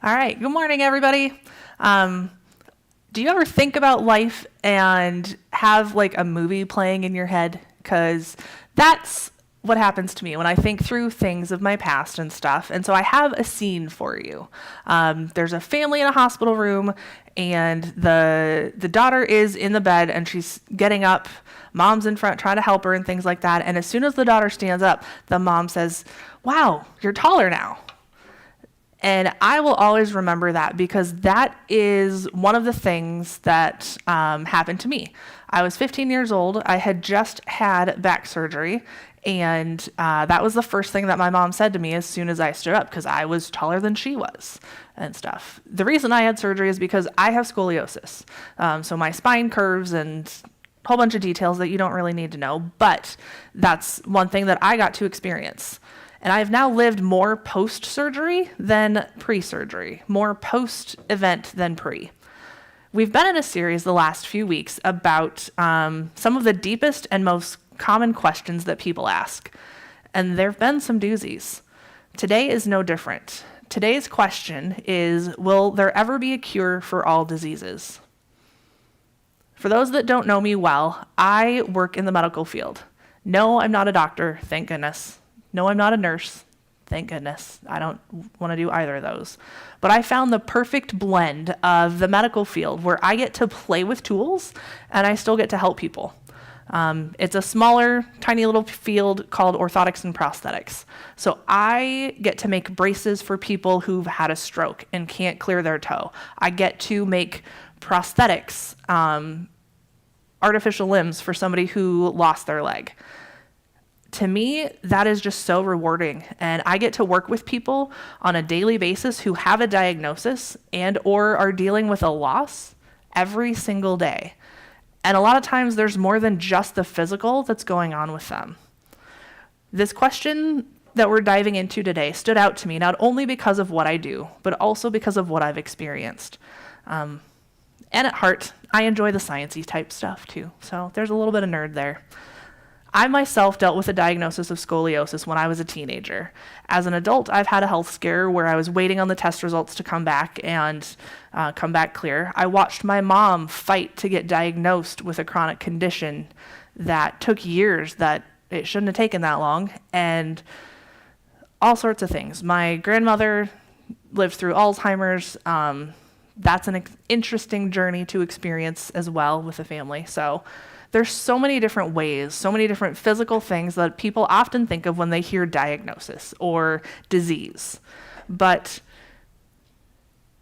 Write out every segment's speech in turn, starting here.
All right. Good morning, everybody. Um, do you ever think about life and have like a movie playing in your head? Because that's what happens to me when I think through things of my past and stuff. And so I have a scene for you. There's a family in a hospital room, and the daughter is in the bed and she's getting up. Mom's in front trying to help her and things like that. And as soon as the daughter stands up, the mom says, "Wow, you're taller now." And I will always remember that because that is one of the things that happened to me. I was 15 years old. I had just had back surgery. And that was the first thing that my mom said to me as soon as I stood up because I was taller than she was and stuff. The reason I had surgery is because I have scoliosis. So my spine curves and a whole bunch of details that you don't really need to know. But that's one thing that I got to experience. And I've now lived more post-surgery than pre-surgery, more post-event than pre. We've been in a series the last few weeks about some of the deepest and most common questions that people ask. And there have been some doozies. Today is no different. Today's question is, will there ever be a cure for all diseases? For those that don't know me well, I work in the medical field. No, I'm not a doctor, thank goodness. No, I'm not a nurse. Thank goodness. I don't want to do either of those. But I found the perfect blend of the medical field where I get to play with tools and I still get to help people. It's a smaller, tiny little field called orthotics and prosthetics. So I get to make braces for people who've had a stroke and can't clear their toe. I get to make prosthetics, artificial limbs for somebody who lost their leg. To me, that is just so rewarding. And I get to work with people on a daily basis who have a diagnosis and or are dealing with a loss every single day. And a lot of times there's more than just the physical that's going on with them. This question that we're diving into today stood out to me not only because of what I do, but also because of what I've experienced. And at heart, I enjoy the sciencey type stuff too. So there's a little bit of nerd there. I myself dealt with a diagnosis of scoliosis when I was a teenager. As an adult, I've had a health scare where I was waiting on the test results to come back and come back clear. I watched my mom fight to get diagnosed with a chronic condition that took years, that it shouldn't have taken that long, and all sorts of things. My grandmother lived through Alzheimer's. That's an interesting journey to experience as well with the family. So there's so many different ways, so many different physical things that people often think of when they hear diagnosis or disease. But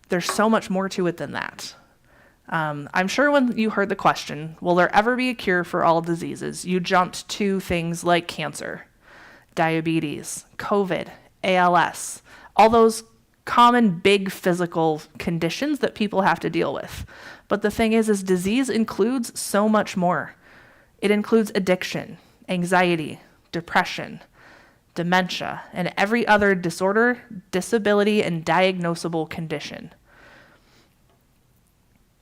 there's so much more to it than that. I'm sure when you heard the question, will there ever be a cure for all diseases, you jumped to things like cancer, diabetes, COVID, ALS, all those common big physical conditions that people have to deal with. But the thing is disease includes so much more. It includes addiction, anxiety, depression, dementia, and every other disorder, disability, and diagnosable condition.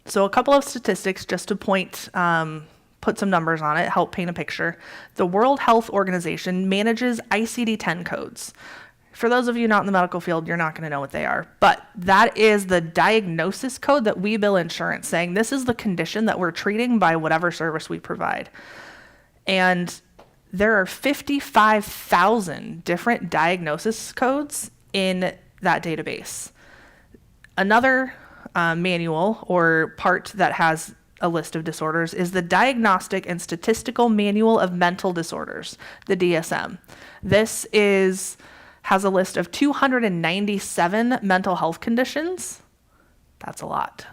So a couple of statistics just to put some numbers on it, help paint a picture. The World Health Organization manages ICD-10 codes. For those of you not in the medical field, you're not going to know what they are, but that is the diagnosis code that we bill insurance, saying this is the condition that we're treating by whatever service we provide. And there are 55,000 different diagnosis codes in that database. Another manual or part that has a list of disorders is the Diagnostic and Statistical Manual of Mental Disorders, the DSM. This has a list of 297 mental health conditions. That's a lot.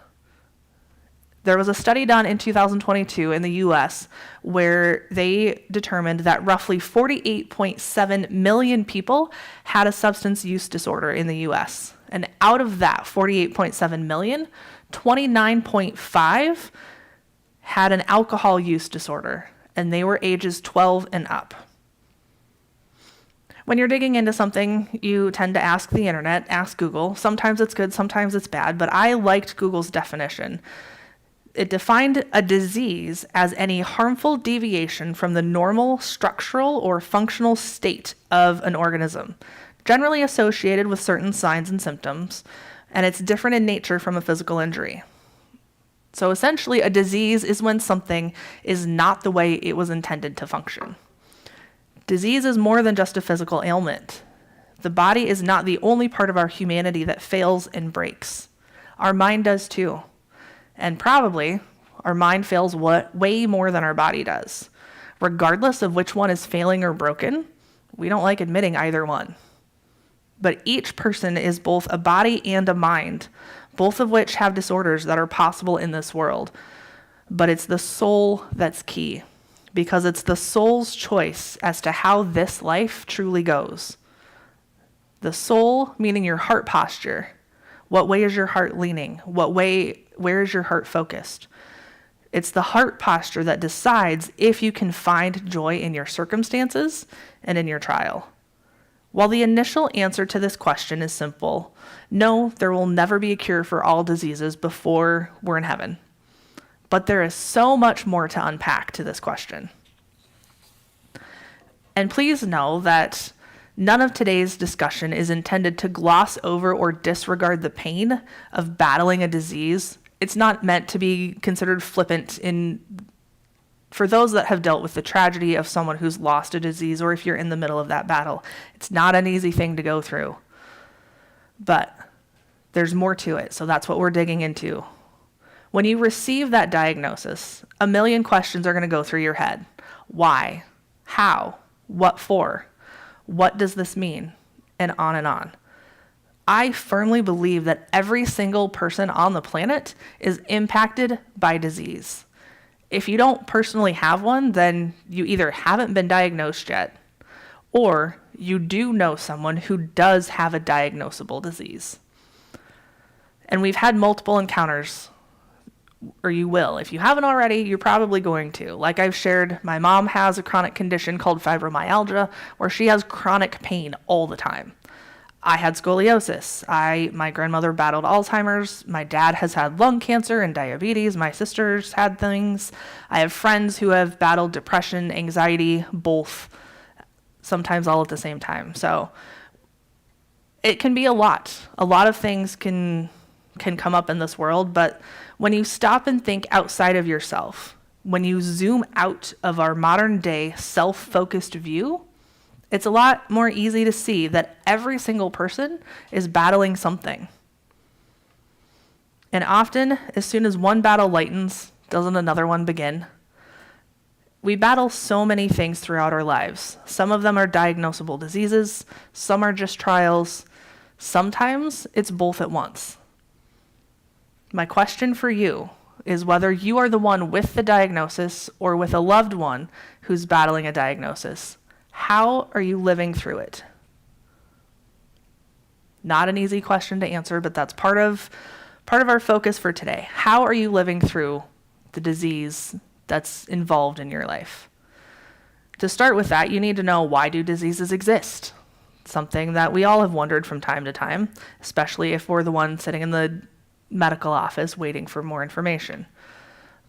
There was a study done in 2022 in the US where they determined that roughly 48.7 million people had a substance use disorder in the US. And out of that 48.7 million, 29.5 had an alcohol use disorder, and they were ages 12 and up. When you're digging into something, you tend to ask the internet, ask Google. Sometimes it's good, sometimes it's bad, but I liked Google's definition. It defined a disease as any harmful deviation from the normal structural or functional state of an organism, generally associated with certain signs and symptoms, and it's different in nature from a physical injury. So essentially, a disease is when something is not the way it was intended to function. Disease is more than just a physical ailment. The body is not the only part of our humanity that fails and breaks. Our mind does too. And probably, our mind fails way more than our body does. Regardless of which one is failing or broken, we don't like admitting either one. But each person is both a body and a mind, both of which have disorders that are possible in this world. But it's the soul that's key, because it's the soul's choice as to how this life truly goes. The soul, meaning your heart posture. What way is your heart leaning? Where is your heart focused? It's the heart posture that decides if you can find joy in your circumstances and in your trial. While the initial answer to this question is simple, no, there will never be a cure for all diseases before we're in heaven. But there is so much more to unpack to this question. And please know that none of today's discussion is intended to gloss over or disregard the pain of battling a disease. It's not meant to be considered flippant for those that have dealt with the tragedy of someone who's lost a disease, or if you're in the middle of that battle. It's not an easy thing to go through. But there's more to it, so that's what we're digging into. When you receive that diagnosis, a million questions are going to go through your head. Why? How? What for? What does this mean? And on and on. I firmly believe that every single person on the planet is impacted by disease. If you don't personally have one, then you either haven't been diagnosed yet, or you do know someone who does have a diagnosable disease. And we've had multiple encounters, or you will. If you haven't already, you're probably going to. Like I've shared, my mom has a chronic condition called fibromyalgia, where she has chronic pain all the time. I had scoliosis. My grandmother battled Alzheimer's. My dad has had lung cancer and diabetes. My sisters had things. I have friends who have battled depression, anxiety, both, sometimes all at the same time. So it can be a lot. A lot of things can come up in this world, but when you stop and think outside of yourself, when you zoom out of our modern day self-focused view, it's a lot more easy to see that every single person is battling something. And often, as soon as one battle lightens, doesn't another one begin? We battle so many things throughout our lives. Some of them are diagnosable diseases, some are just trials. Sometimes it's both at once. My question for you is whether you are the one with the diagnosis or with a loved one who's battling a diagnosis. How are you living through it? Not an easy question to answer, but that's part of our focus for today. How are you living through the disease that's involved in your life? To start with that, you need to know, why do diseases exist? Something that we all have wondered from time to time, especially if we're the one sitting in the medical office waiting for more information.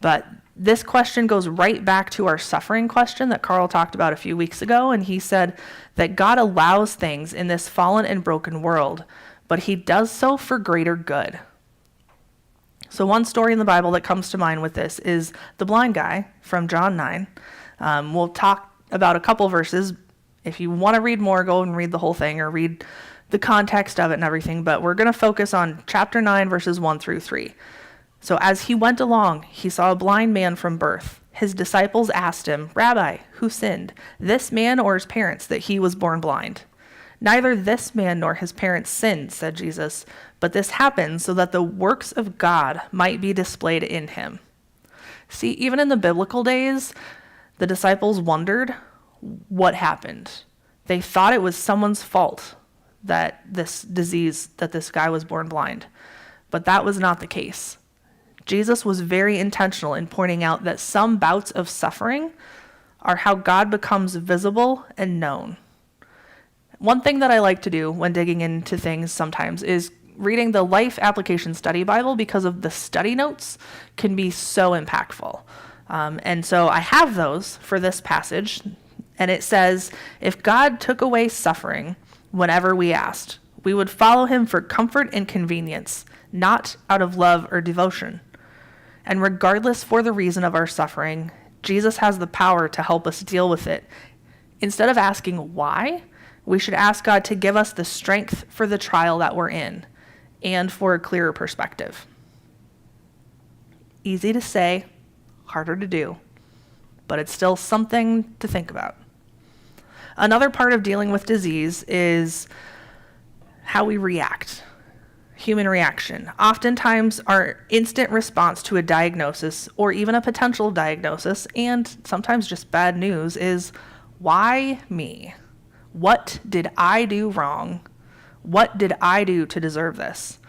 But this question goes right back to our suffering question that Carl talked about a few weeks ago, and he said that God allows things in this fallen and broken world, but he does so for greater good. So one story in the Bible that comes to mind with this is the blind guy from John 9. We'll talk about a couple verses. If you want to read more, go and read the whole thing or read the context of it and everything, but we're going to focus on chapter 9, verses 1 through 3. So as he went along, he saw a blind man from birth. His disciples asked him, "Rabbi, who sinned, this man or his parents, that he was born blind?" "Neither this man nor his parents sinned," said Jesus, "but this happened so that the works of God might be displayed in him." See, even in the biblical days, the disciples wondered what happened. They thought it was someone's fault that this guy was born blind, but that was not the case. Jesus was very intentional in pointing out that some bouts of suffering are how God becomes visible and known. One thing that I like to do when digging into things sometimes is reading the Life Application Study Bible, because of the study notes can be so impactful. And so I have those for this passage, and it says, if God took away suffering whenever we asked, We would follow him for comfort and convenience, not out of love or devotion. And regardless for the reason of our suffering, Jesus has the power to help us deal with it. Instead of asking why, we should ask God to give us the strength for the trial that we're in and for a clearer perspective. Easy to say, harder to do, but it's still something to think about. Another part of dealing with disease is how we react. Human reaction. Oftentimes, our instant response to a diagnosis or even a potential diagnosis, and sometimes just bad news, is, why me? What did I do wrong? What did I do to deserve this?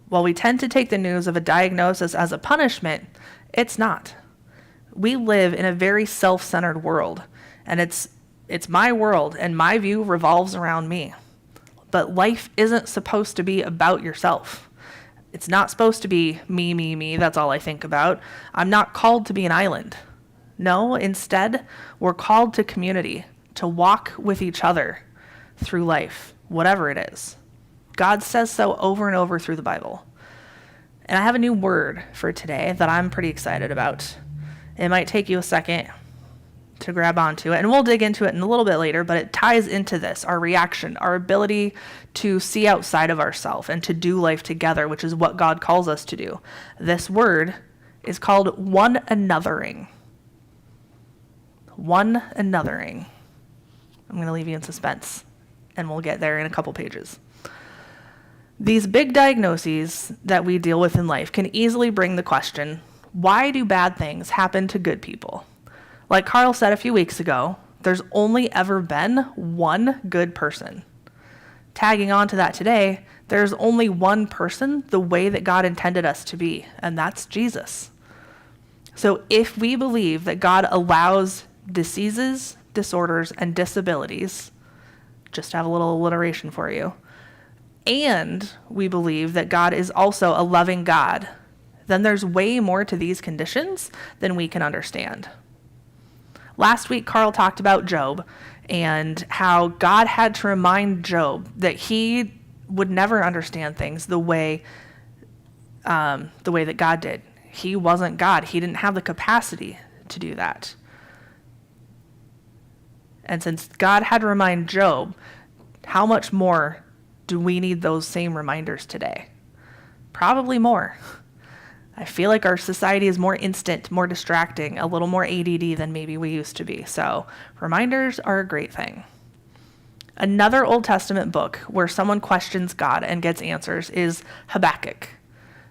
While we tend to take the news of a diagnosis as a punishment, it's not. We live in a very self-centered world, and it's my world, and my view revolves around me. But life isn't supposed to be about yourself. It's not supposed to be me, that's all I think about. I'm not called to be an island. No, instead, we're called to community, to walk with each other through life, whatever it is. God says so over and over through the Bible. And I have a new word for today that I'm pretty excited about. It might take you a second to grab onto it, and we'll dig into it in a little bit later, but it ties into this, our reaction, our ability to see outside of ourselves and to do life together, which is what God calls us to do. This word is called one anothering. One anothering. I'm going to leave you in suspense, and we'll get there in a couple pages. These big diagnoses that we deal with in life can easily bring the question, why do bad things happen to good people? Like Carl said a few weeks ago, there's only ever been one good person. Tagging on to that today, there's only one person the way that God intended us to be, and that's Jesus. So if we believe that God allows diseases, disorders, and disabilities, just to have a little alliteration for you, and we believe that God is also a loving God, then there's way more to these conditions than we can understand. Last week, Carl talked about Job and how God had to remind Job that he would never understand things the way that God did. He wasn't God. He didn't have the capacity to do that. And since God had to remind Job, how much more do we need those same reminders today? Probably more. I feel like our society is more instant, more distracting, a little more ADD than maybe we used to be. So reminders are a great thing. Another Old Testament book where someone questions God and gets answers is Habakkuk.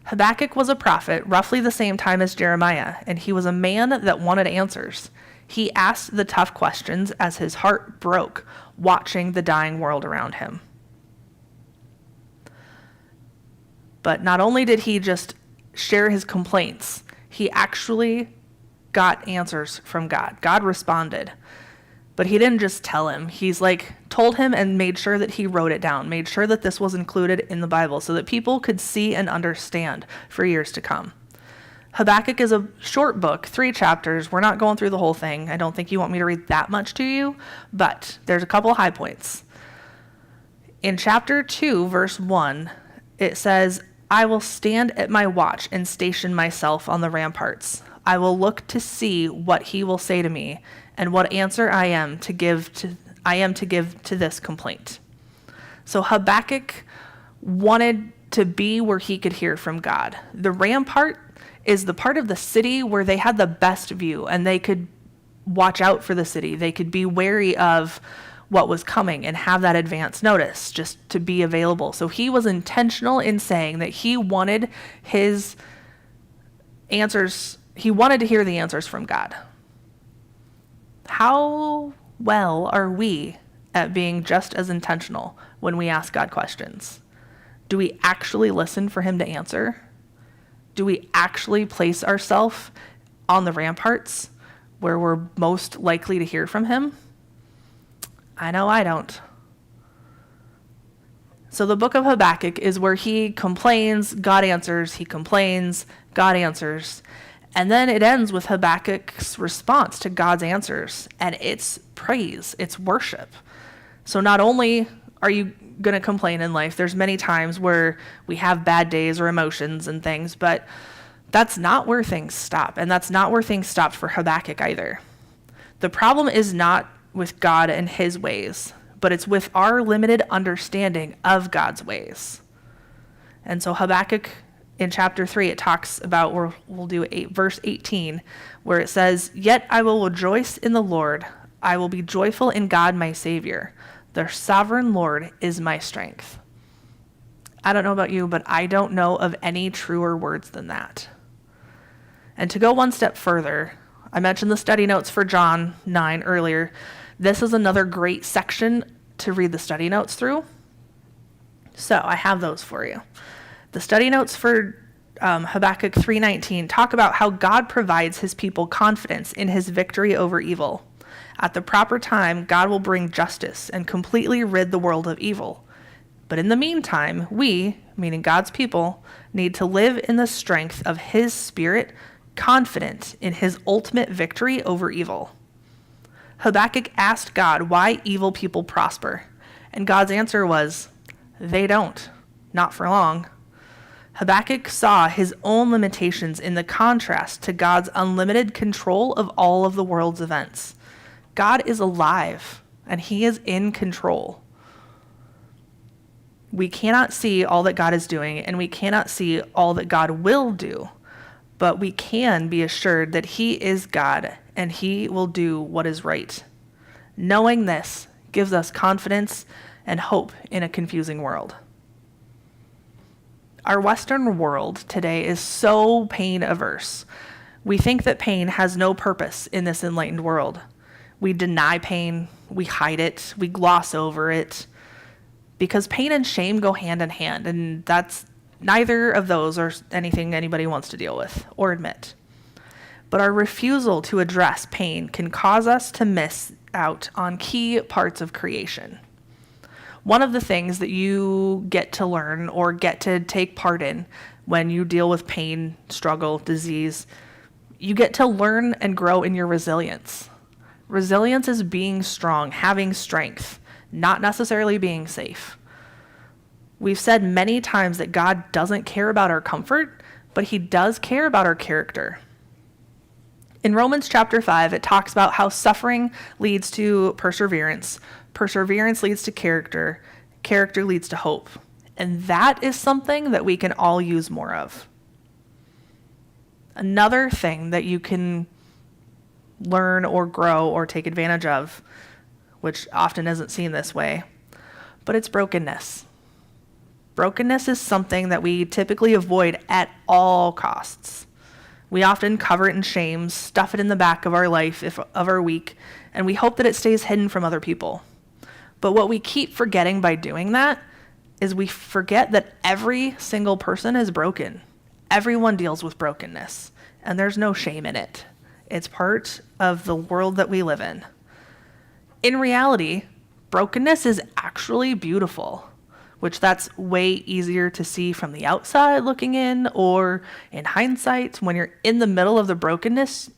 Habakkuk was a prophet roughly the same time as Jeremiah, and he was a man that wanted answers. He asked the tough questions as his heart broke watching the dying world around him. But not only did he just share his complaints, he actually got answers from God. God responded. But he didn't just tell him. He's told him and made sure that he wrote it down, made sure that this was included in the Bible so that people could see and understand for years to come. Habakkuk is a short book, 3 chapters. We're not going through the whole thing. I don't think you want me to read that much to you, but there's a couple high points. In chapter 2, verse 1, it says, I will stand at my watch and station myself on the ramparts. I will look to see what he will say to me and what answer I am to give to this complaint. So Habakkuk wanted to be where he could hear from God. The rampart is the part of the city where they had the best view and they could watch out for the city. They could be wary of what was coming and have that advance notice just to be available. So he was intentional in saying that he wanted his answers, he wanted to hear the answers from God. How well are we at being just as intentional when we ask God questions? Do we actually listen for him to answer? Do we actually place ourselves on the ramparts where we're most likely to hear from him? I know I don't. So the book of Habakkuk is where he complains, God answers, he complains, God answers. And then it ends with Habakkuk's response to God's answers. And it's praise, it's worship. So not only are you going to complain in life. There's many times where we have bad days or emotions and things, but that's not where things stop. And that's not where things stopped for Habakkuk either. The problem is not with God and his ways, but it's with our limited understanding of God's ways. And so Habakkuk in chapter 3, it talks about, or we'll do verse 18, where it says, "Yet I will rejoice in the Lord. I will be joyful in God my Savior. The sovereign Lord is my strength." I don't know about you, but I don't know of any truer words than that. And to go one step further, I mentioned the study notes for John 9 earlier. This is another great section to read the study notes through. So I have those for you. The study notes for Habakkuk 3:19 talk about how God provides his people confidence in his victory over evil. At the proper time, God will bring justice and completely rid the world of evil. But in the meantime, we, meaning God's people, need to live in the strength of his Spirit, confident in his ultimate victory over evil. Habakkuk asked God why evil people prosper, and God's answer was, they don't, not for long. Habakkuk saw his own limitations in the contrast to God's unlimited control of all of the world's events. God is alive, and he is in control. We cannot see all that God is doing, and we cannot see all that God will do, but we can be assured that he is God, and he will do what is right. Knowing this gives us confidence and hope in a confusing world. Our Western world today is so pain averse. We think that pain has no purpose in this enlightened world. We deny pain, we hide it, we gloss over it, because pain and shame go hand in hand, and that's neither of those are anything anybody wants to deal with or admit. But our refusal to address pain can cause us to miss out on key parts of creation. One of the things that you get to learn or get to take part in when you deal with pain, struggle, disease, you get to learn and grow in your resilience. Resilience is being strong, having strength, not necessarily being safe. We've said many times that God doesn't care about our comfort, but he does care about our character. In Romans chapter 5, it talks about how suffering leads to perseverance. Perseverance leads to character. Character leads to hope. And that is something that we can all use more of. Another thing that you can learn or grow or take advantage of, which often isn't seen this way, but it's brokenness. Brokenness is something that we typically avoid at all costs. We often cover it in shame, stuff it in the back of our life, of our week, and we hope that it stays hidden from other people. But what we keep forgetting by doing that is we forget that every single person is broken. Everyone deals with brokenness, and there's no shame in it. It's part of the world that we live in. In reality, brokenness is actually beautiful, which that's way easier to see from the outside looking in, or in hindsight, when you're in the middle of the brokenness,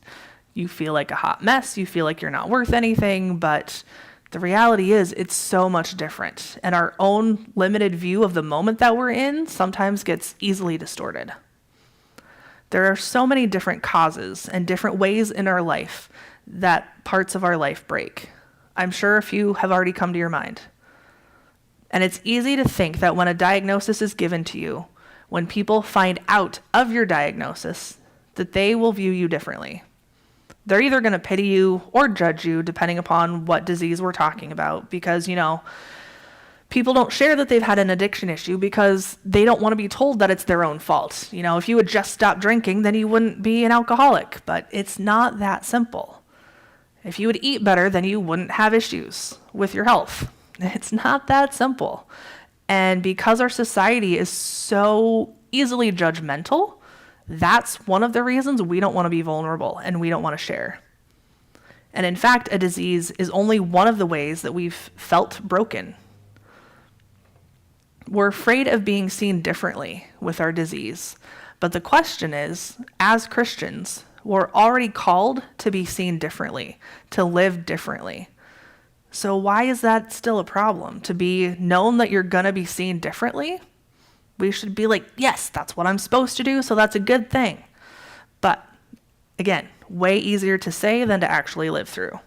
you feel like a hot mess, you feel like you're not worth anything, but the reality is it's so much different, and our own limited view of the moment that we're in sometimes gets easily distorted. There are so many different causes and different ways in our life that parts of our life break. I'm sure a few have already come to your mind. And it's easy to think that when a diagnosis is given to you, when people find out of your diagnosis, that they will view you differently. They're either going to pity you or judge you, depending upon what disease we're talking about, because, people don't share that they've had an addiction issue because they don't want to be told that it's their own fault. If you had just stopped drinking, then you wouldn't be an alcoholic, but it's not that simple. If you would eat better, then you wouldn't have issues with your health. It's not that simple. And because our society is so easily judgmental, that's one of the reasons we don't want to be vulnerable and we don't want to share. And in fact, a disease is only one of the ways that we've felt broken. We're afraid of being seen differently with our disease. But the question is, as Christians, we're already called to be seen differently, to live differently. So why is that still a problem? To be known that you're going to be seen differently? We should be like, yes, that's what I'm supposed to do, so that's a good thing. But again, way easier to say than to actually live through.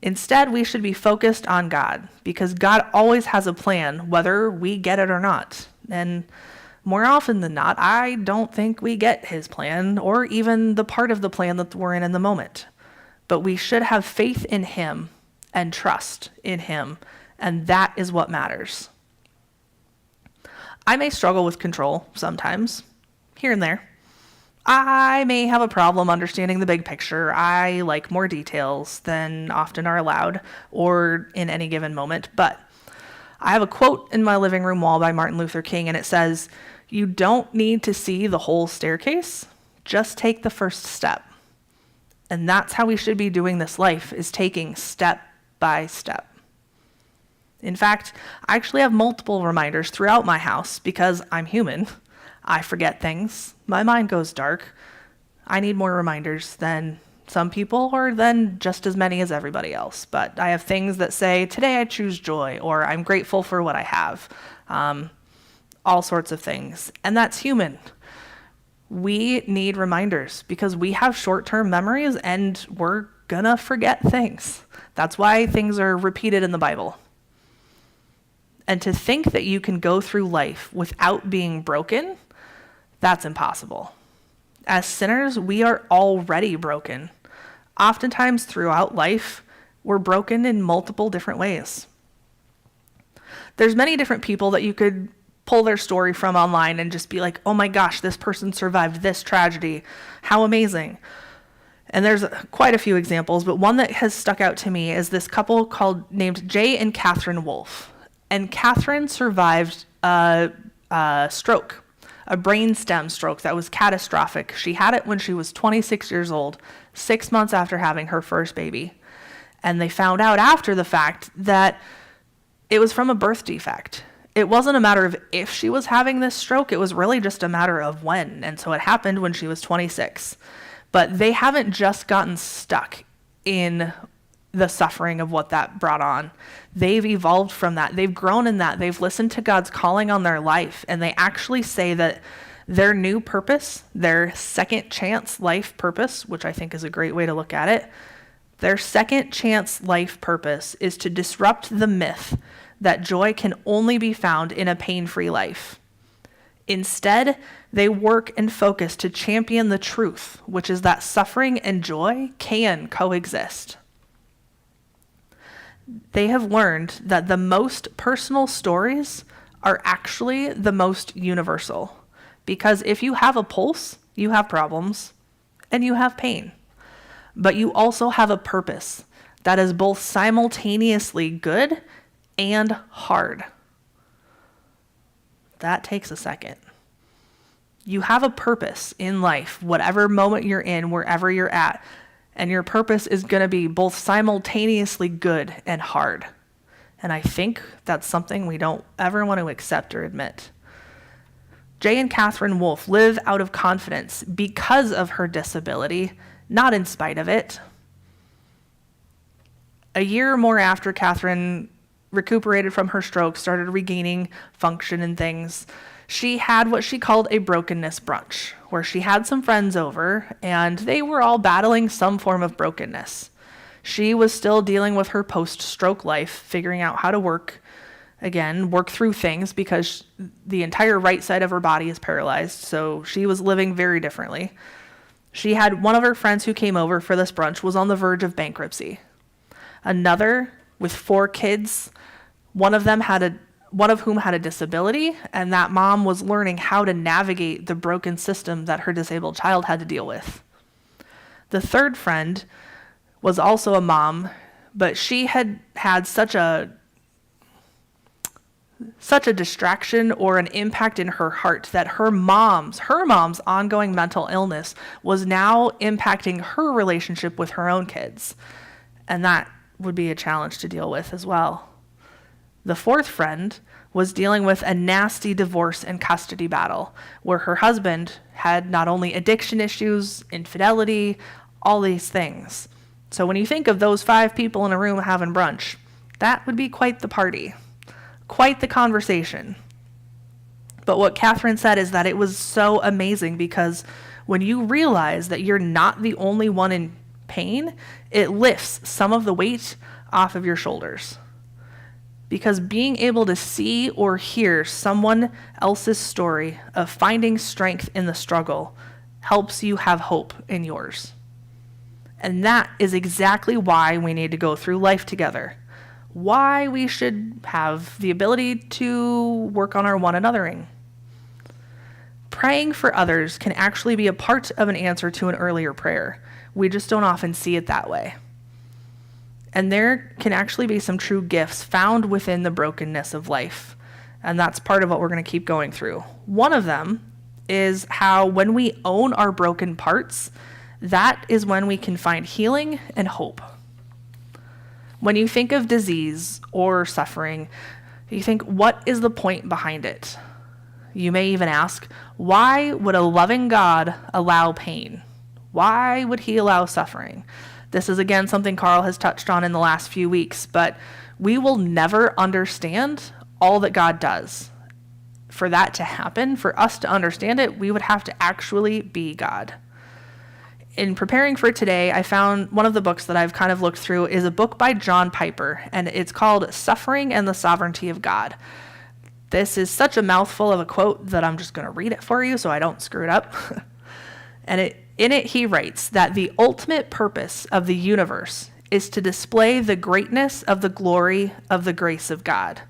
Instead, we should be focused on God, because God always has a plan, whether we get it or not. And more often than not, I don't think we get his plan, or even the part of the plan that we're in the moment. But we should have faith in him and trust in him, and that is what matters. I may struggle with control sometimes, here and there. I may have a problem understanding the big picture. I like more details than often are allowed or in any given moment. But I have a quote in my living room wall by Martin Luther King, and it says, "You don't need to see the whole staircase. Just take the first step." And that's how we should be doing this life, is taking step by step. In fact, I actually have multiple reminders throughout my house because I'm human. I forget things. My mind goes dark. I need more reminders than some people, or than just as many as everybody else. But I have things that say, today I choose joy, or I'm grateful for what I have. All sorts of things. And that's human. We need reminders because we have short-term memories and we're gonna forget things. That's why things are repeated in the Bible. And to think that you can go through life without being broken, that's impossible. As sinners, we are already broken. Oftentimes throughout life, we're broken in multiple different ways. There's many different people that you could pull their story from online and just be like, oh my gosh, this person survived this tragedy. How amazing. And there's quite a few examples, but one that has stuck out to me is this couple named Jay and Catherine Wolfe. And Catherine survived a stroke, a brainstem stroke that was catastrophic. She had it when she was 26 years old, 6 months after having her first baby. And they found out after the fact that it was from a birth defect. It wasn't a matter of if she was having this stroke, it was really just a matter of when. And so it happened when she was 26. But they haven't just gotten stuck in the suffering of what that brought on. They've evolved from that. They've grown in that. They've listened to God's calling on their life. And they actually say that their new purpose, their second chance life purpose, which I think is a great way to look at it, their second chance life purpose is to disrupt the myth that joy can only be found in a pain-free life. Instead, they work and focus to champion the truth, which is that suffering and joy can coexist. They have learned that the most personal stories are actually the most universal. Because if you have a pulse, you have problems and you have pain. But you also have a purpose that is both simultaneously good and hard. That takes a second. You have a purpose in life, whatever moment you're in, wherever you're at, and your purpose is going to be both simultaneously good and hard. And I think that's something we don't ever want to accept or admit. Jay and Catherine Wolfe live out of confidence because of her disability, not in spite of it. A year or more after Catherine recuperated from her stroke, started regaining function and things, she had what she called a brokenness brunch, where she had some friends over and they were all battling some form of brokenness. She was still dealing with her post-stroke life, figuring out how to work through things because the entire right side of her body is paralyzed, so she was living very differently. She had one of her friends who came over for this brunch was on the verge of bankruptcy. Another with 4 kids, one of whom had a disability, and that mom was learning how to navigate the broken system that her disabled child had to deal with. The third friend was also a mom, but she had such a distraction or an impact in her heart that her mom's ongoing mental illness was now impacting her relationship with her own kids. And that would be a challenge to deal with as well. The fourth friend was dealing with a nasty divorce and custody battle where her husband had not only addiction issues, infidelity, all these things. So when you think of those 5 people in a room having brunch, that would be quite the party, quite the conversation. But what Catherine said is that it was so amazing because when you realize that you're not the only one in pain, it lifts some of the weight off of your shoulders. Because being able to see or hear someone else's story of finding strength in the struggle helps you have hope in yours. And that is exactly why we need to go through life together. Why we should have the ability to work on our one anothering. Praying for others can actually be a part of an answer to an earlier prayer. We just don't often see it that way. And there can actually be some true gifts found within the brokenness of life. And that's part of what we're going to keep going through. One of them is how when we own our broken parts, that is when we can find healing and hope. When you think of disease or suffering, you think, what is the point behind it? You may even ask, why would a loving God allow pain? Why would he allow suffering? This is, again, something Carl has touched on in the last few weeks, but we will never understand all that God does. For that to happen, for us to understand it, we would have to actually be God. In preparing for today, I found one of the books that I've kind of looked through is a book by John Piper, and it's called Suffering and the Sovereignty of God. This is such a mouthful of a quote that I'm just going to read it for you so I don't screw it up. And in it, he writes that the ultimate purpose of the universe is to display the greatness of the glory of the grace of God.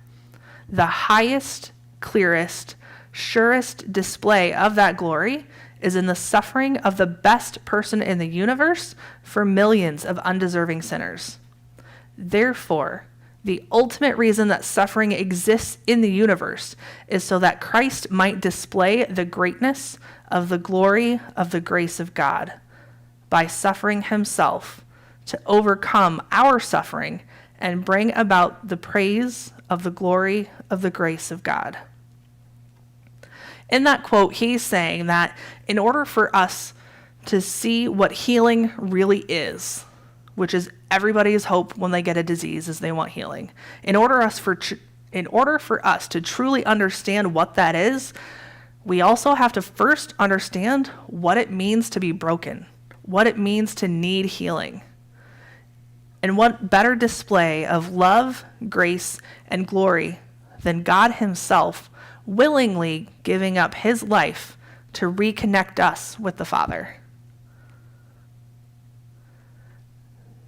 The highest, clearest, surest display of that glory is in the suffering of the best person in the universe for millions of undeserving sinners. Therefore, the ultimate reason that suffering exists in the universe is so that Christ might display the greatness of the glory of the grace of God by suffering himself to overcome our suffering and bring about the praise of the glory of the grace of God. In that quote, he's saying that in order for us to see what healing really is, which is everybody's hope when they get a disease is they want healing. In order for us to truly understand what that is, we also have to first understand what it means to be broken, what it means to need healing. And what better display of love, grace, and glory than God himself willingly giving up his life to reconnect us with the Father.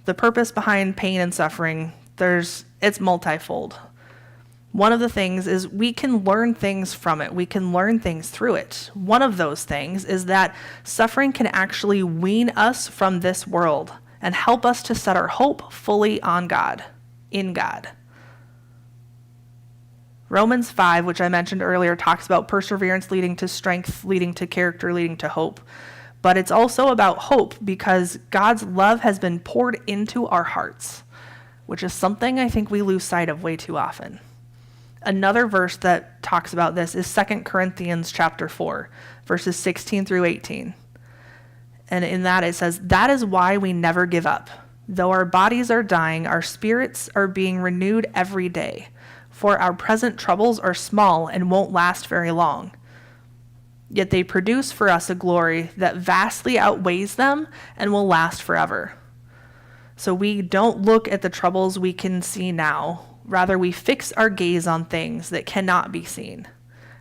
The purpose behind pain and suffering, it's multifold. One of the things is we can learn things from it. We can learn things through it. One of those things is that suffering can actually wean us from this world and help us to set our hope fully on God, in God. Romans 5, which I mentioned earlier, talks about perseverance leading to strength, leading to character, leading to hope. But it's also about hope because God's love has been poured into our hearts, which is something I think we lose sight of way too often. Another verse that talks about this is 2 Corinthians chapter 4, verses 16 through 18. And in that it says, "That is why we never give up. Though our bodies are dying, our spirits are being renewed every day. For our present troubles are small and won't last very long. Yet they produce for us a glory that vastly outweighs them and will last forever. So we don't look at the troubles we can see now. Rather, we fix our gaze on things that cannot be seen.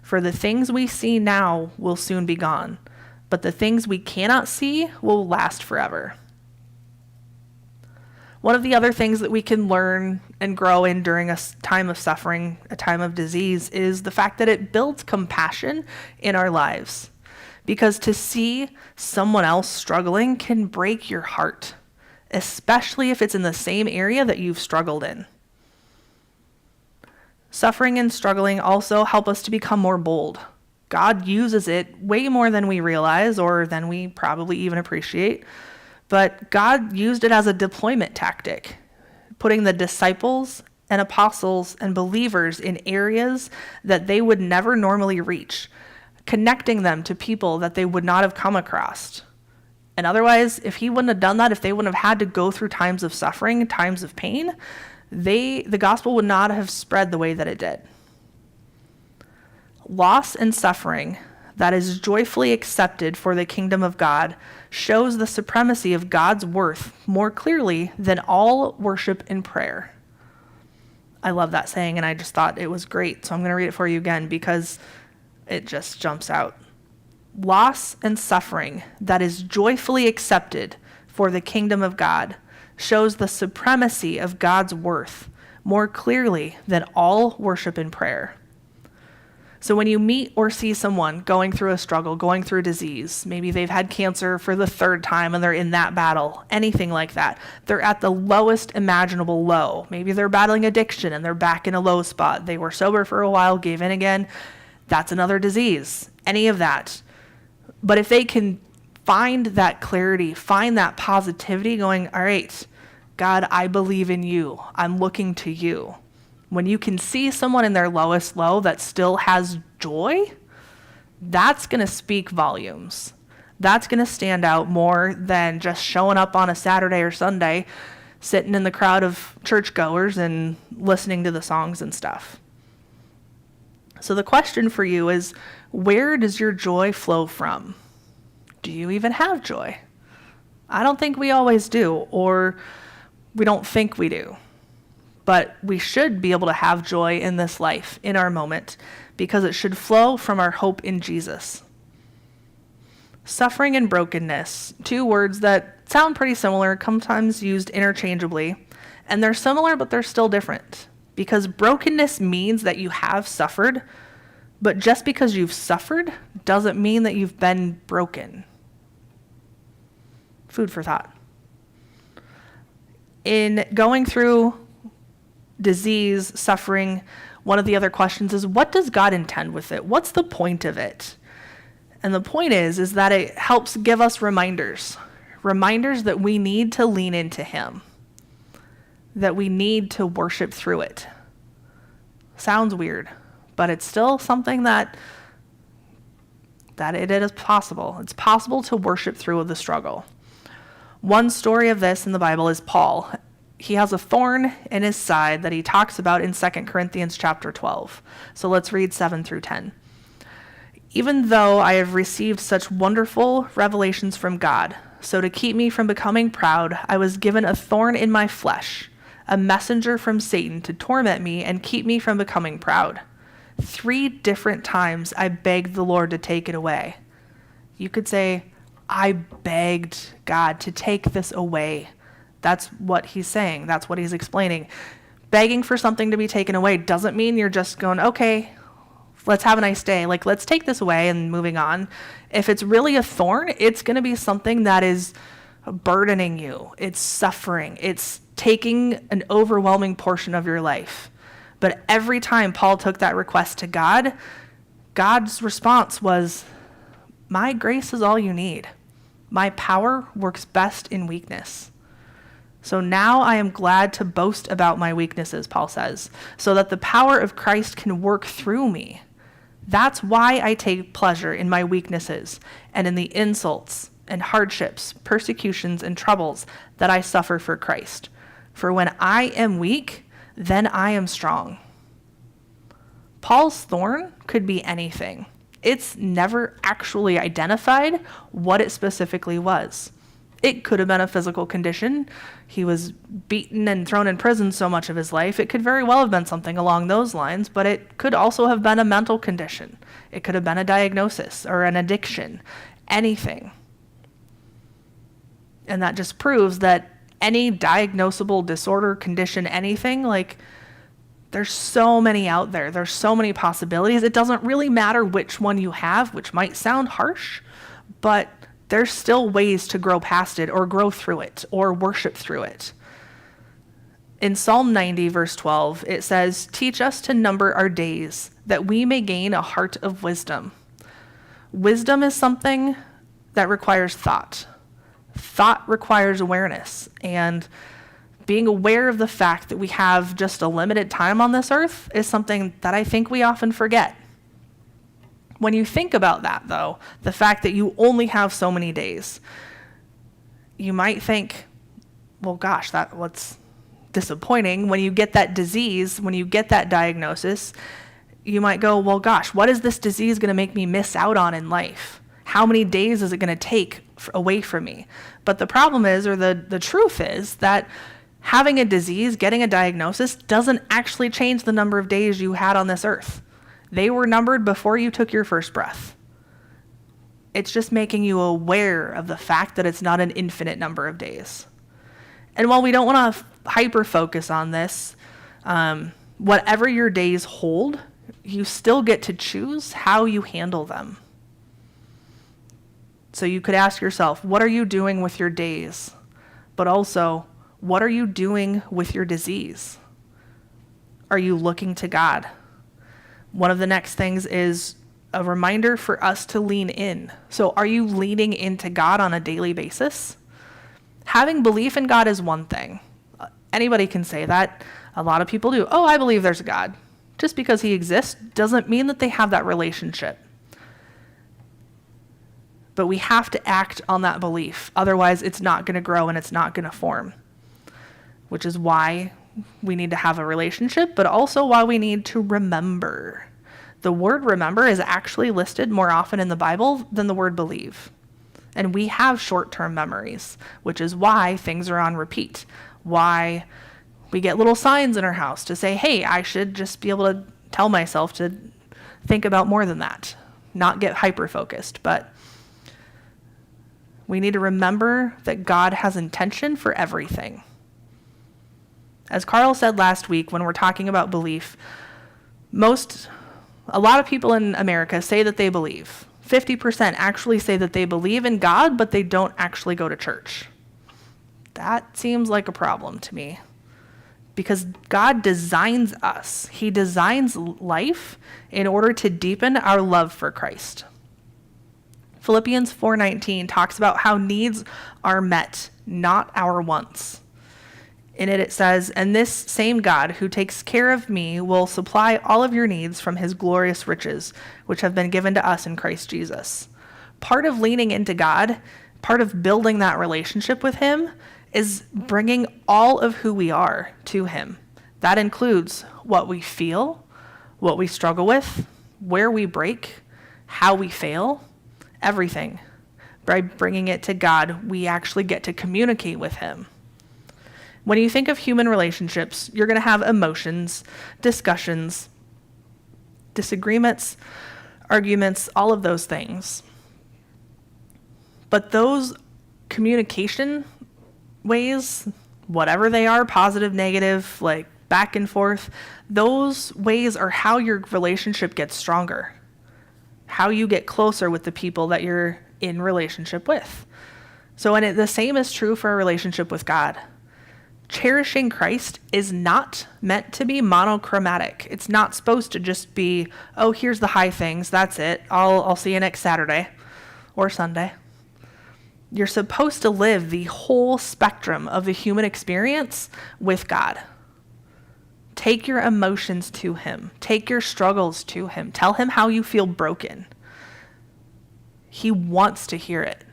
For the things we see now will soon be gone, but the things we cannot see will last forever." One of the other things that we can learn and grow in during a time of suffering, a time of disease, is the fact that it builds compassion in our lives. Because to see someone else struggling can break your heart, especially if it's in the same area that you've struggled in. Suffering and struggling also help us to become more bold. God uses it way more than we realize or than we probably even appreciate. But God used it as a deployment tactic, putting the disciples and apostles and believers in areas that they would never normally reach, connecting them to people that they would not have come across. And otherwise, if he wouldn't have done that, if they wouldn't have had to go through times of suffering, times of pain, the gospel would not have spread the way that it did. Loss and suffering that is joyfully accepted for the kingdom of God shows the supremacy of God's worth more clearly than all worship and prayer. I love that saying, and I just thought it was great. So I'm going to read it for you again because it just jumps out. Loss and suffering that is joyfully accepted for the kingdom of God shows the supremacy of God's worth more clearly than all worship and prayer. So when you meet or see someone going through a struggle, going through a disease, maybe they've had cancer for the third time and they're in that battle, anything like that, they're at the lowest imaginable low. Maybe they're battling addiction and they're back in a low spot. They were sober for a while, gave in again. That's another disease, any of that. But if they can find that clarity, find that positivity going, all right, God, I believe in you. I'm looking to you. When you can see someone in their lowest low that still has joy, that's going to speak volumes. That's going to stand out more than just showing up on a Saturday or Sunday, sitting in the crowd of churchgoers and listening to the songs and stuff. So the question for you is, where does your joy flow from? Do you even have joy? I don't think we always do, or we don't think we do. But we should be able to have joy in this life, in our moment, because it should flow from our hope in Jesus. Suffering and brokenness, two words that sound pretty similar, sometimes used interchangeably. And they're similar, but they're still different. Because brokenness means that you have suffered, but just because you've suffered doesn't mean that you've been broken. Food for thought. In going through disease, suffering, one of the other questions is, what does God intend with it? What's the point of it? And the point is that it helps give us reminders that we need to lean into him, that we need to worship through it. Sounds weird, but it's still something that it is possible. It's possible to worship through the struggle. One story of this in the Bible is Paul. He has a thorn in his side that he talks about in 2 Corinthians chapter 12. So let's read 7 through 10. Even though I have received such wonderful revelations from God, so to keep me from becoming proud, I was given a thorn in my flesh, a messenger from Satan to torment me and keep me from becoming proud. 3 different times I begged the Lord to take it away. You could say, I begged God to take this away. That's what he's saying. That's what he's explaining. Begging for something to be taken away doesn't mean you're just going, okay, let's have a nice day. Like, let's take this away and moving on. If it's really a thorn, it's going to be something that is burdening you. It's suffering. It's taking an overwhelming portion of your life. But every time Paul took that request to God, God's response was, my grace is all you need. My power works best in weakness. So now I am glad to boast about my weaknesses, Paul says, so that the power of Christ can work through me. That's why I take pleasure in my weaknesses and in the insults and hardships, persecutions, and troubles that I suffer for Christ. For when I am weak, then I am strong. Paul's thorn could be anything. It's never actually identified what it specifically was. It could have been a physical condition. He was beaten and thrown in prison so much of his life. It could very well have been something along those lines, but it could also have been a mental condition. It could have been a diagnosis or an addiction, anything. And that just proves that any diagnosable disorder, condition, anything, like, there's so many out there. There's so many possibilities. It doesn't really matter which one you have, which might sound harsh, but there's still ways to grow past it or grow through it or worship through it. In Psalm 90, verse 12, it says, teach us to number our days that we may gain a heart of wisdom. Wisdom is something that requires thought. Thought requires awareness, and being aware of the fact that we have just a limited time on this earth is something that I think we often forget. When you think about that, though, the fact that you only have so many days, you might think, well, gosh, what's disappointing. When you get that disease, when you get that diagnosis, you might go, well, gosh, what is this disease going to make me miss out on in life? How many days is it going to take away from me? But the problem is, or the truth is, that having a disease, getting a diagnosis, doesn't actually change the number of days you had on this earth. They were numbered before you took your first breath. It's just making you aware of the fact that it's not an infinite number of days. And while we don't want to hyper focus on this, whatever your days hold, you still get to choose how you handle them. So you could ask yourself, what are you doing with your days? But also, what are you doing with your disease? Are you looking to God? One of the next things is a reminder for us to lean in. So are you leaning into God on a daily basis? Having belief in God is one thing. Anybody can say that. A lot of people do. Oh, I believe there's a God. Just because he exists doesn't mean that they have that relationship. But we have to act on that belief. Otherwise, it's not going to grow and it's not going to form. Which is why we need to have a relationship, but also why we need to remember. The word remember is actually listed more often in the Bible than the word believe. And we have short-term memories, which is why things are on repeat. Why we get little signs in our house to say, hey, I should just be able to tell myself to think about more than that, not get hyper-focused. But we need to remember that God has intention for everything. As Carl said last week when we're talking about belief, a lot of people in America say that they believe. 50% actually say that they believe in God, but they don't actually go to church. That seems like a problem to me. Because God designs us. He designs life in order to deepen our love for Christ. Philippians 4:19 talks about how needs are met, not our wants. In it says, and this same God who takes care of me will supply all of your needs from his glorious riches, which have been given to us in Christ Jesus. Part of leaning into God, part of building that relationship with him, is bringing all of who we are to him. That includes what we feel, what we struggle with, where we break, how we fail, everything. By bringing it to God, we actually get to communicate with him. When you think of human relationships, you're going to have emotions, discussions, disagreements, arguments, all of those things. But those communication ways, whatever they are, positive, negative, like back and forth, those ways are how your relationship gets stronger, how you get closer with the people that you're in relationship with. So, and the same is true for a relationship with God. Cherishing Christ is not meant to be monochromatic. It's not supposed to just be, oh, here's the high things, that's it. I'll see you next Saturday or Sunday. You're supposed to live the whole spectrum of the human experience with God. Take your emotions to him. Take your struggles to him. Tell him how you feel broken. He wants to hear it.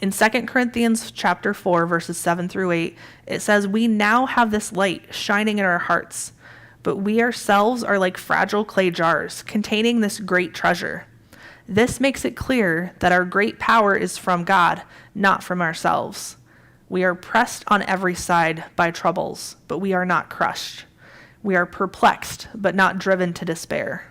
In 2 Corinthians chapter 4, verses 7 through 8, it says, we now have this light shining in our hearts, but we ourselves are like fragile clay jars containing this great treasure. This makes it clear that our great power is from God, not from ourselves. We are pressed on every side by troubles, but we are not crushed. We are perplexed, but not driven to despair.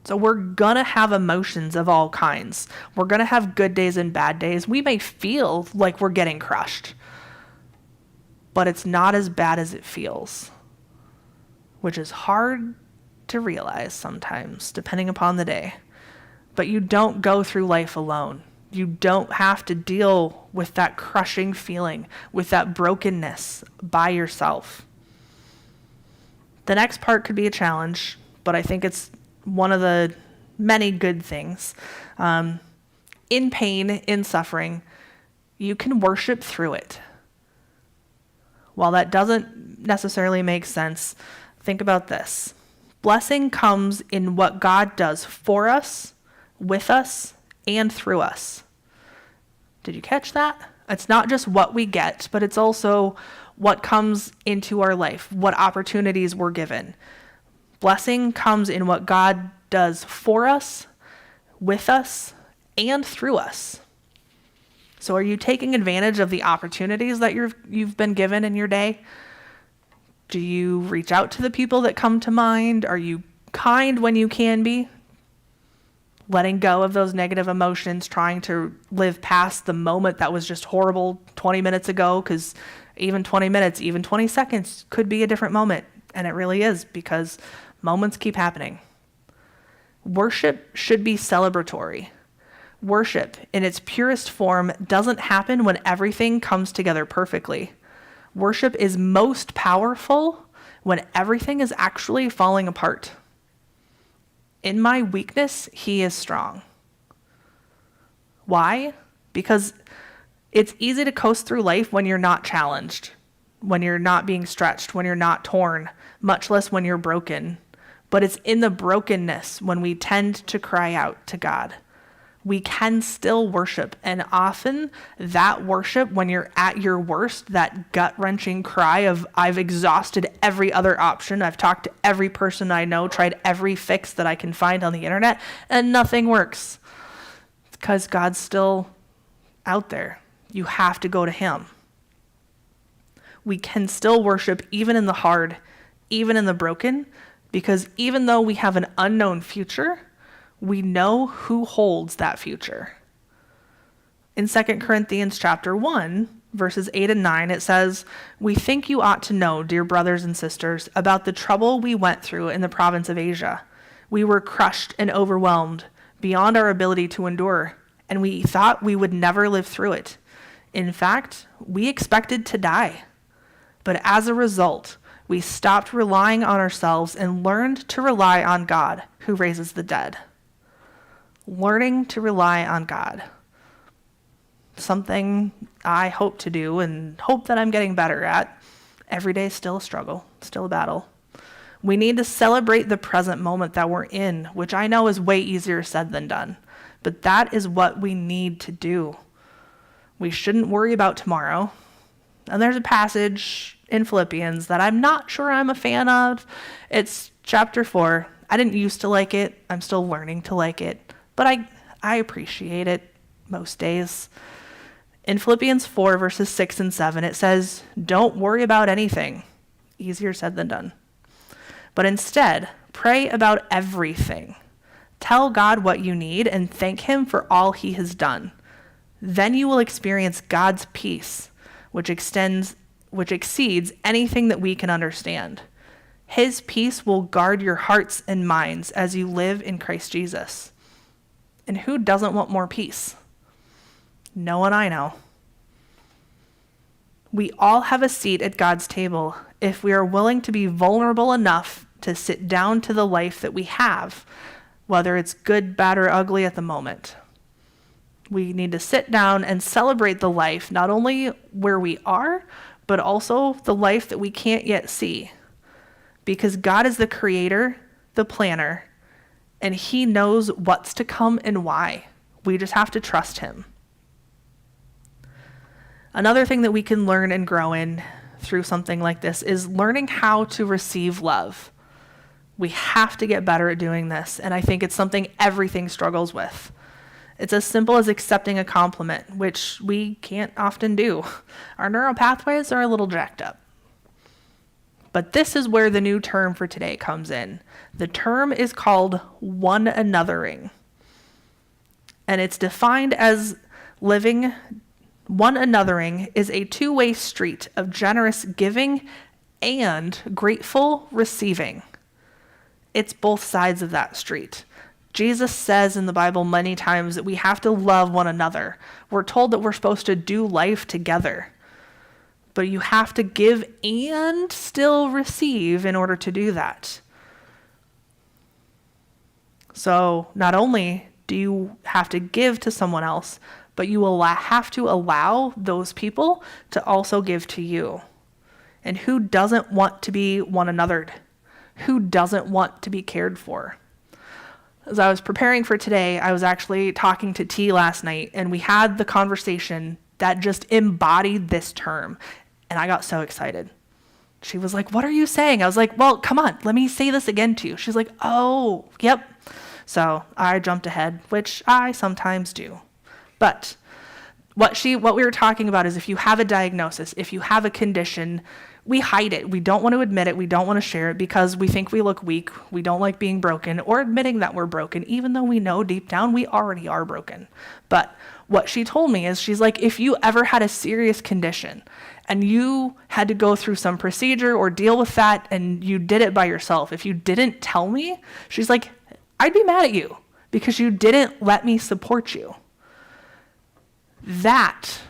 So we're going to have emotions of all kinds. We're going to have good days and bad days. We may feel like we're getting crushed, but it's not as bad as it feels, which is hard to realize sometimes, depending upon the day. But you don't go through life alone. You don't have to deal with that crushing feeling, with that brokenness by yourself. The next part could be a challenge, but I think it's one of the many good things. In pain, in suffering, you can worship through it. While that doesn't necessarily make sense, think about this. Blessing comes in what God does for us, with us, and through us. Did you catch that? It's not just what we get, but it's also what comes into our life, what opportunities we're given. Blessing comes in what God does for us, with us, and through us. So are you taking advantage of the opportunities that you've been given in your day? Do you reach out to the people that come to mind? Are you kind when you can be? Letting go of those negative emotions, trying to live past the moment that was just horrible 20 minutes ago, because even 20 minutes, even 20 seconds could be a different moment. And it really is, because moments keep happening. Worship should be celebratory. Worship, in its purest form, doesn't happen when everything comes together perfectly. Worship is most powerful when everything is actually falling apart. In my weakness, he is strong. Why? Because it's easy to coast through life when you're not challenged, when you're not being stretched, when you're not torn, much less when you're broken. But it's in the brokenness when we tend to cry out to God. We can still worship. And often that worship, when you're at your worst, that gut-wrenching cry of, I've exhausted every other option. I've talked to every person I know, tried every fix that I can find on the internet, and nothing works. It's because God's still out there. You have to go to him. We can still worship even in the hard, even in the broken, because even though we have an unknown future, we know who holds that future. In 2 Corinthians chapter 1, verses 8 and 9, it says, "We think you ought to know, dear brothers and sisters, about the trouble we went through in the province of Asia. We were crushed and overwhelmed beyond our ability to endure, and we thought we would never live through it. In fact, we expected to die. But as a result, we stopped relying on ourselves and learned to rely on God, who raises the dead." Learning to rely on God. Something I hope to do and hope that I'm getting better at. Every day is still a struggle, still a battle. We need to celebrate the present moment that we're in, which I know is way easier said than done. But that is what we need to do. We shouldn't worry about tomorrow. And there's a passage in Philippians that I'm not sure I'm a fan of. It's chapter 4. I didn't used to like it. I'm still learning to like it. But I appreciate it most days. In Philippians 4, verses 6 and 7, it says, "Don't worry about anything." Easier said than done. "But instead, pray about everything. Tell God what you need and thank him for all he has done. Then you will experience God's peace, which exceeds anything that we can understand. His peace will guard your hearts and minds as you live in Christ Jesus." And who doesn't want more peace? No one I know. We all have a seat at God's table if we are willing to be vulnerable enough to sit down to the life that we have, whether it's good, bad, or ugly at the moment. We need to sit down and celebrate the life, not only where we are, but also the life that we can't yet see. Because God is the creator, the planner, and he knows what's to come and why. We just have to trust him. Another thing that we can learn and grow in through something like this is learning how to receive love. We have to get better at doing this, and I think it's something everything struggles with. It's as simple as accepting a compliment, which we can't often do. Our neural pathways are a little jacked up. But this is where the new term for today comes in. The term is called one anothering. And it's defined as living. One anothering is a two-way street of generous giving and grateful receiving. It's both sides of that street. Jesus says in the Bible many times that we have to love one another. We're told that we're supposed to do life together. But you have to give and still receive in order to do that. So not only do you have to give to someone else, but you will have to allow those people to also give to you. And who doesn't want to be one anothered? Who doesn't want to be cared for? As I was preparing for today, I was actually talking to T last night, and we had the conversation that just embodied this term. And I got so excited. She was like, what are you saying? I was like, well, come on, let me say this again to you. She's like, oh, yep. So I jumped ahead, which I sometimes do. But what we were talking about is if you have a diagnosis, if you have a condition, we hide it. We don't want to admit it. We don't want to share it because we think we look weak. We don't like being broken or admitting that we're broken, even though we know deep down we already are broken. But what she told me is she's like, if you ever had a serious condition and you had to go through some procedure or deal with that and you did it by yourself, if you didn't tell me, she's like, I'd be mad at you because you didn't let me support you. That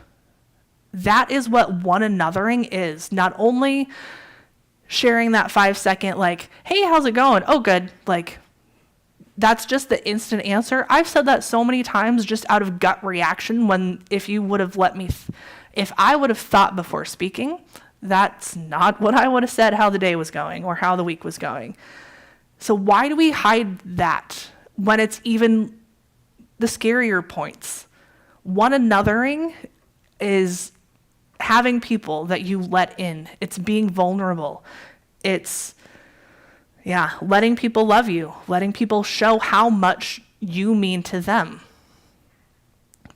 is what one anothering is. Not only sharing that 5-second, like, hey, how's it going? Oh, good. Like, that's just the instant answer. I've said that so many times just out of gut reaction if I would have thought before speaking, that's not what I would have said how the day was going or how the week was going. So why do we hide that when it's even the scarier points? One anothering is having people that you let in. It's being vulnerable. It's, letting people love you, letting people show how much you mean to them.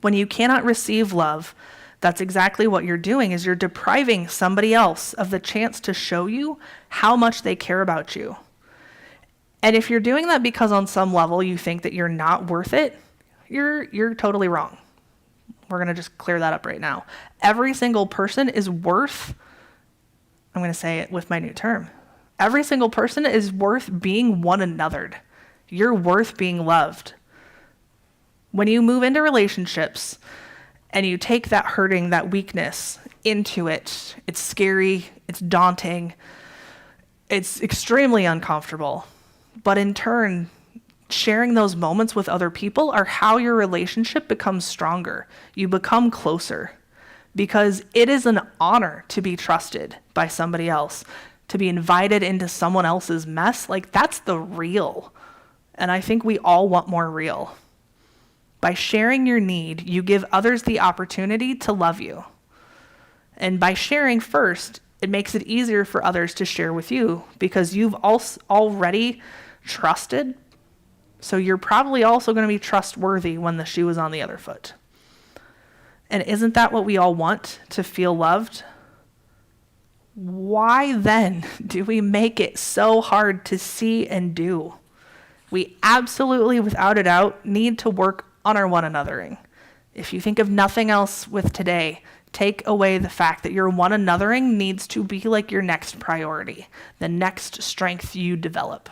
When you cannot receive love, that's exactly what you're doing, is you're depriving somebody else of the chance to show you how much they care about you. And if you're doing that because on some level you think that you're not worth it, you're totally wrong. We're going to just clear that up right now. Every single person is worth, I'm going to say it with my new term. Every single person is worth being one anothered. You're worth being loved. When you move into relationships and you take that hurting, that weakness into it, it's scary, it's daunting, it's extremely uncomfortable. But in turn, sharing those moments with other people are how your relationship becomes stronger. You become closer because it is an honor to be trusted by somebody else, to be invited into someone else's mess. Like, that's the real. And I think we all want more real. By sharing your need, you give others the opportunity to love you. And by sharing first, it makes it easier for others to share with you because you've already trusted. So you're probably also going to be trustworthy when the shoe is on the other foot. And isn't that what we all want, to feel loved? Why then do we make it so hard to see and do? We absolutely, without a doubt, need to work on our one anothering. If you think of nothing else with today, take away the fact that your one anothering needs to be like your next priority, the next strength you develop.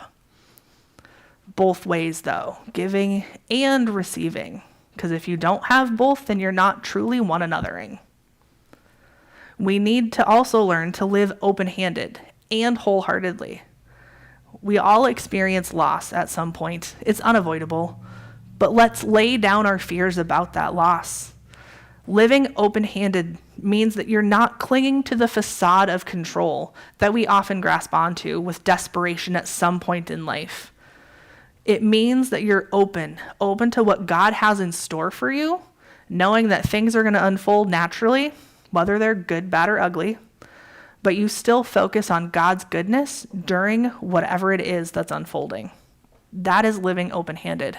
Both ways though, giving and receiving. Because if you don't have both, then you're not truly one anothering. We need to also learn to live open-handed and wholeheartedly. We all experience loss at some point. It's unavoidable. But let's lay down our fears about that loss. Living open-handed means that you're not clinging to the facade of control that we often grasp onto with desperation at some point in life. It means that you're open to what God has in store for you, knowing that things are going to unfold naturally, whether they're good, bad, or ugly, but you still focus on God's goodness during whatever it is that's unfolding. That is living open-handed.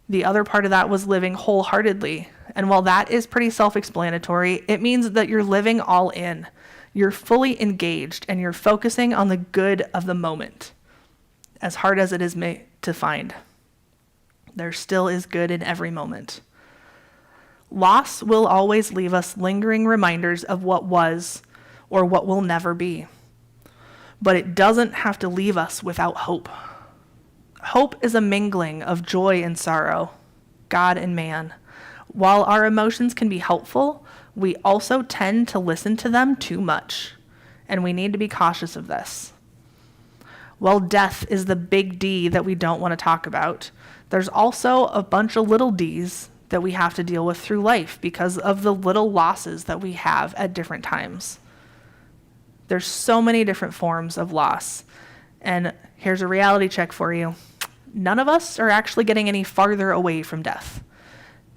The other part of that was living wholeheartedly. And while that is pretty self-explanatory, it means that you're living all in. You're fully engaged and you're focusing on the good of the moment. As hard as it is to find, there still is good in every moment. Loss will always leave us lingering reminders of what was or what will never be. But it doesn't have to leave us without hope. Hope is a mingling of joy and sorrow, God and man. While our emotions can be helpful, we also tend to listen to them too much, and we need to be cautious of this. While death is the big D that we don't want to talk about, there's also a bunch of little D's that we have to deal with through life because of the little losses that we have at different times. There's so many different forms of loss. And here's a reality check for you. None of us are actually getting any farther away from death.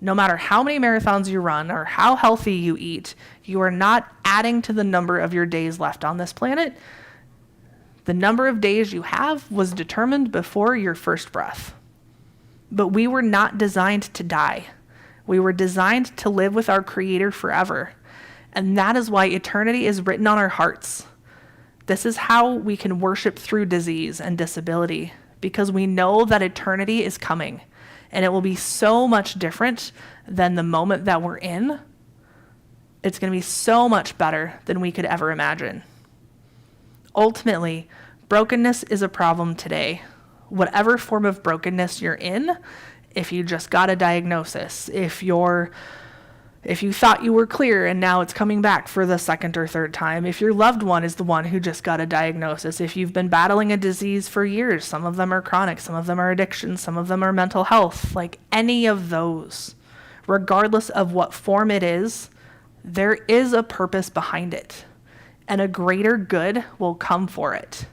No matter how many marathons you run or how healthy you eat, you are not adding to the number of your days left on this planet. The number of days you have was determined before your first breath. But we were not designed to die. We were designed to live with our Creator forever. And that is why eternity is written on our hearts. This is how we can worship through disease and disability, because we know that eternity is coming, and it will be so much different than the moment that we're in. It's going to be so much better than we could ever imagine. Ultimately, brokenness is a problem today. Whatever form of brokenness you're in, if you just got a diagnosis, if you thought you were clear and now it's coming back for the second or third time, if your loved one is the one who just got a diagnosis, if you've been battling a disease for years, some of them are chronic, some of them are addiction, some of them are mental health, like any of those, regardless of what form it is, there is a purpose behind it, and a greater good will come for it.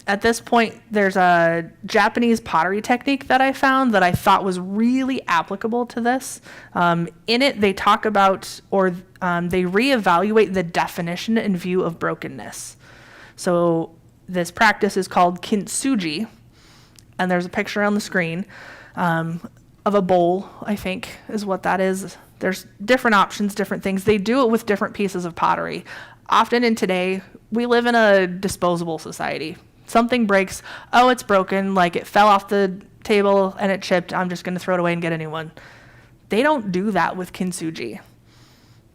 At this point, there's a Japanese pottery technique that I found that I thought was really applicable to this. In it, they talk about, or they reevaluate the definition and view of brokenness. So this practice is called kintsugi, and there's a picture on the screen of a bowl, I think is what that is. There's different options, different things. They do it with different pieces of pottery. Often in today, we live in a disposable society. Something breaks, oh, it's broken, like it fell off the table and it chipped, I'm just going to throw it away and get a new one. They don't do that with kintsugi.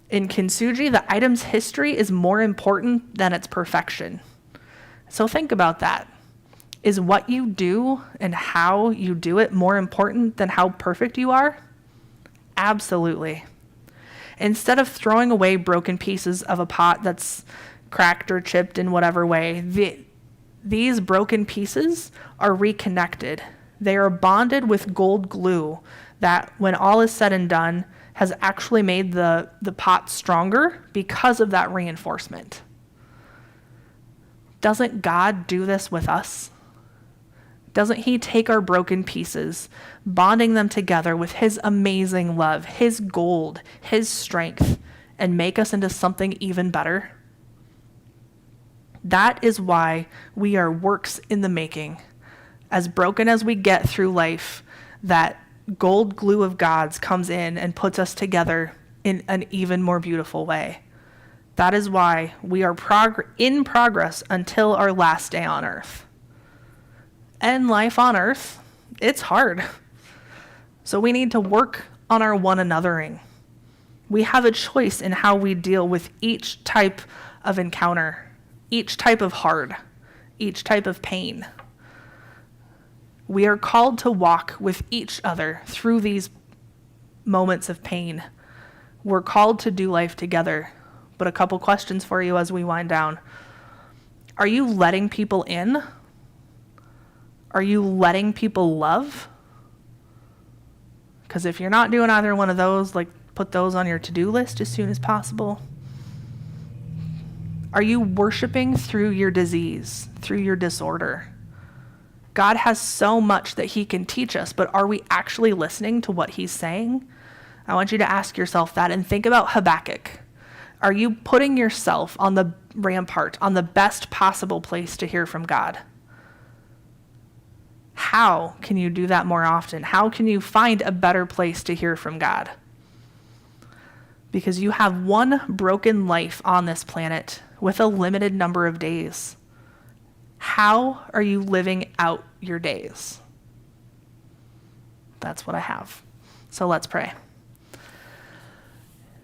In kintsugi, the item's history is more important than its perfection. So think about that. Is what you do and how you do it more important than how perfect you are? Absolutely. Instead of throwing away broken pieces of a pot that's cracked or chipped in whatever way, these broken pieces are reconnected. They are bonded with gold glue that, when all is said and done, has actually made the pot stronger because of that reinforcement. Doesn't God do this with us? Doesn't He take our broken pieces, bonding them together with His amazing love, His gold, His strength, and make us into something even better? That is why we are works in the making. As broken as we get through life, that gold glue of God's comes in and puts us together in an even more beautiful way. That is why we are in progress until our last day on earth. And life on earth, it's hard. So we need to work on our one anothering. We have a choice in how we deal with each type of encounter, each type of hard, each type of pain. We are called to walk with each other through these moments of pain. We're called to do life together. But a couple questions for you as we wind down. Are you letting people in? Are you letting people love? Because if you're not doing either one of those, put those on your to-do list as soon as possible. Are you worshiping through your disease, through your disorder? God has so much that He can teach us, but are we actually listening to what He's saying? I want you to ask yourself that and think about Habakkuk. Are you putting yourself on the rampart, on the best possible place to hear from God? How can you do that more often? How can you find a better place to hear from God? Because you have one broken life on this planet with a limited number of days. How are you living out your days? That's what I have. So let's pray.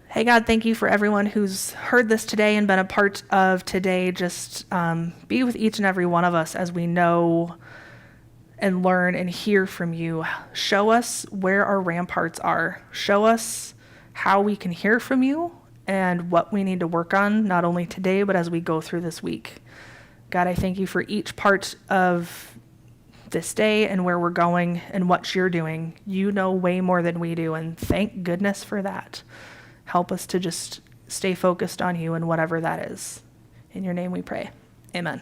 Hey God, thank you for everyone who's heard this today and been a part of today. Just be with each and every one of us as we know and learn and hear from you. Show us where our ramparts are. Show us how we can hear from you and what we need to work on, not only today, but as we go through this week. God, I thank you for each part of this day and where we're going and what you're doing. You know way more than we do, and thank goodness for that. Help us to just stay focused on you and whatever that is. In your name we pray. Amen.